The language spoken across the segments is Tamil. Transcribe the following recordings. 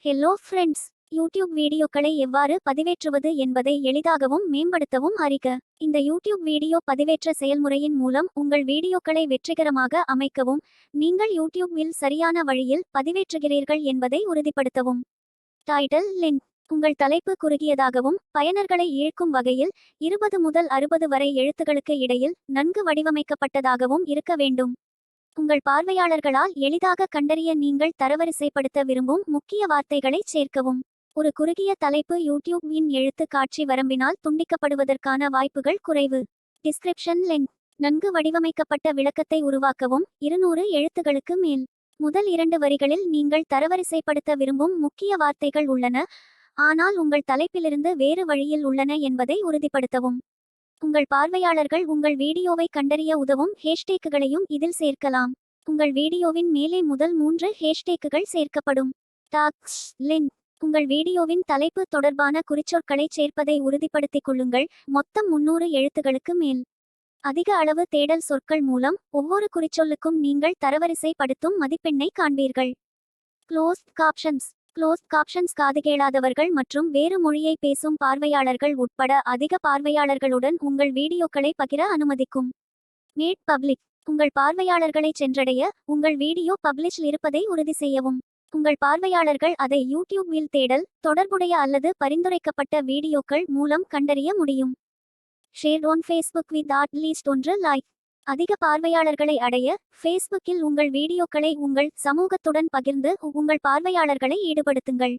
ஹலோ ஃப்ரெண்ட்ஸ், யூடியூப் வீடியோக்களை எவ்வாறு பதிவேற்றுவது என்பதை எளிதாகவும் மேம்படுத்தவும் அறிக. இந்த யூடியூப் வீடியோ பதிவேற்ற செயல்முறையின் மூலம் உங்கள் வீடியோக்களை வெற்றிகரமாக அமைக்கவும், நீங்கள் யூடியூபில் சரியான வழியில் பதிவேற்றுகிறீர்கள் என்பதை உறுதிப்படுத்தவும். Title link. உங்கள் தலைப்பு குறுகியதாகவும் பயனர்களை இழுக்கும் வகையில் 20 முதல் 60 வரை எழுத்துக்களுக்கு இடையில் நன்கு வடிவமைக்கப்பட்டதாகவும் இருக்க வேண்டும். உங்கள் பார்வையாளர்களால் எளிதாக கண்டறிய நீங்கள் தரவரிசைப்படுத்த விரும்பும் முக்கிய வார்த்தைகளை சேர்க்கவும். ஒரு குறுகிய தலைப்பு யூடியூப் எழுத்து காட்சி வரம்பினால் துண்டிக்கப்படுவதற்கான வாய்ப்புகள் குறைவு. Description link. நன்கு வடிவமைக்கப்பட்ட விளக்கத்தை உருவாக்கவும். 200 எழுத்துகளுக்கு மேல். முதல் 2 வரிகளில் நீங்கள் தரவரிசைப்படுத்த விரும்பும் முக்கிய வார்த்தைகள் உள்ளன, ஆனால் உங்கள் தலைப்பிலிருந்து வேறு வழியில் உள்ளன என்பதை உறுதிப்படுத்தவும். உங்கள் பார்வையாளர்கள் உங்கள் வீடியோவை கண்டறிய உதவும் ஹேஷ்டேக்குகளையும் இதில் சேர்க்கலாம். உங்கள் வீடியோவின் மேலே முதல் 3 ஹேஷ்டேக்குகள் சேர்க்கப்படும். Tags link. உங்கள் வீடியோவின் தலைப்பு தொடர்பான குறிச்சொற்களை சேர்ப்பதை உறுதிப்படுத்திக் கொள்ளுங்கள். மொத்தம் 300 எழுத்துகளுக்கு மேல். அதிக அளவு தேடல் சொற்கள் மூலம் ஒவ்வொரு குறிச்சொல்லுக்கும் நீங்கள் தரவரிசைப்படுத்தும் மதிப்பெண்ணை காண்பீர்கள். க்ளோஸ்ட் காப்ஷன்ஸ். க்ளோஸ்ட் காப்ஷன்ஸ் காது கேளாதவர்கள் மற்றும் வேறு மொழியை பேசும் பார்வையாளர்கள் உட்பட அதிக பார்வையாளர்களுடன் உங்கள் வீடியோக்களை பகிர அனுமதிக்கும். Made public. உங்கள் பார்வையாளர்களை சென்றடைய உங்கள் வீடியோ பப்ளிஷ் இருப்பதை உறுதி செய்யவும். உங்கள் பார்வையாளர்கள் அதை யூடியூபில் தேடல் தொடர்புடைய அல்லது பரிந்துரைக்கப்பட்ட வீடியோக்கள் மூலம் கண்டறிய முடியும். Share on Facebook with at least 1 like. அதிக பார்வையாளர்களை அடைய ஃபேஸ்புக்கில் உங்கள் வீடியோக்களை உங்கள் சமூகத்துடன் பகிர்ந்து உங்கள் பார்வையாளர்களை ஈடுபடுத்துங்கள்.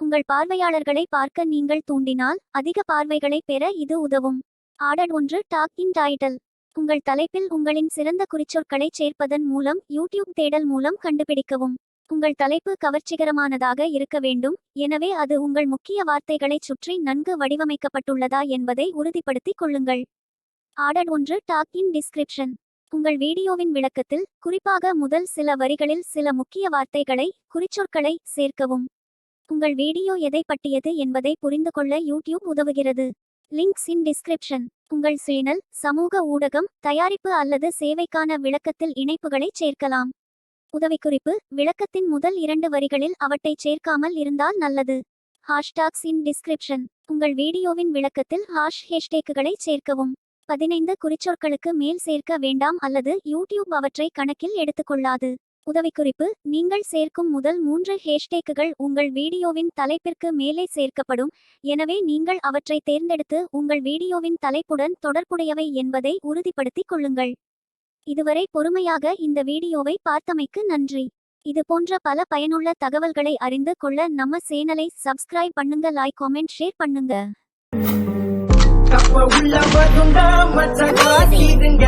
உங்கள் பார்வையாளர்களை பார்க்க நீங்கள் தூண்டினால் அதிக பார்வைகளை பெற இது உதவும். Added 1 tag in title. உங்கள் தலைப்பில் உங்களின் சிறந்த குறிச்சொற்களை சேர்ப்பதன் மூலம் யூடியூப் தேடல் மூலம் கண்டுபிடிக்கவும். உங்கள் தலைப்பு கவர்ச்சிகரமானதாக இருக்க வேண்டும், எனவே அது உங்கள் முக்கிய வார்த்தைகளைச் சுற்றி நன்கு வடிவமைக்கப்பட்டுள்ளதா என்பதை உறுதிப்படுத்திக் கொள்ளுங்கள். Added 1 tag in description. உங்கள் வீடியோவின் விளக்கத்தில் குறிப்பாக முதல் சில வரிகளில் சில முக்கிய வார்த்தைகளை குறிச்சொற்களை சேர்க்கவும். உங்கள் வீடியோ எதை பற்றியது என்பதை புரிந்து கொள்ள யூடியூப் உதவுகிறது. லிங்க்ஸ் இன் டிஸ்கிரிப்ஷன். உங்கள் சேனல், சமூக ஊடகம், தயாரிப்பு அல்லது சேவைக்கான விளக்கத்தில் இணைப்புகளை சேர்க்கலாம். உதவிக்குறிப்பு. விளக்கத்தின் முதல் 2 வரிகளில் அவற்றை சேர்க்காமல் இருந்தால் நல்லது. ஹாஷ்டாக்ஸ் இன் டிஸ்கிரிப்ஷன். உங்கள் வீடியோவின் விளக்கத்தில் ஹேஷ்டேக்குகளை சேர்க்கவும். 15 குறிச்சொற்களுக்கு மேல் சேர்க்க வேண்டாம் அல்லது யூடியூப் அவற்றை கணக்கில் எடுத்துக்கொள்ளாது. உதவிக்குறிப்பு. நீங்கள் சேர்க்கும் முதல் 3 ஹேஷ்டேக்குகள் உங்கள் வீடியோவின் தலைப்பிற்கு மேலே சேர்க்கப்படும், எனவே நீங்கள் அவற்றை தேர்ந்தெடுத்து உங்கள் வீடியோவின் தலைப்புடன் தொடர்புடையவை என்பதை உறுதிப்படுத்திக் கொள்ளுங்கள். இதுவரை பொறுமையாக இந்த வீடியோவை பார்த்தமைக்கு நன்றி. இது போன்ற பல பயனுள்ள தகவல்களை அறிந்து கொள்ள நம்ம சேனலை சப்ஸ்கிரைப் பண்ணுங்க, லைக், கமெண்ட், ஷேர் பண்ணுங்க. உள்ளவருங்க மச்ச காட்டிருங்க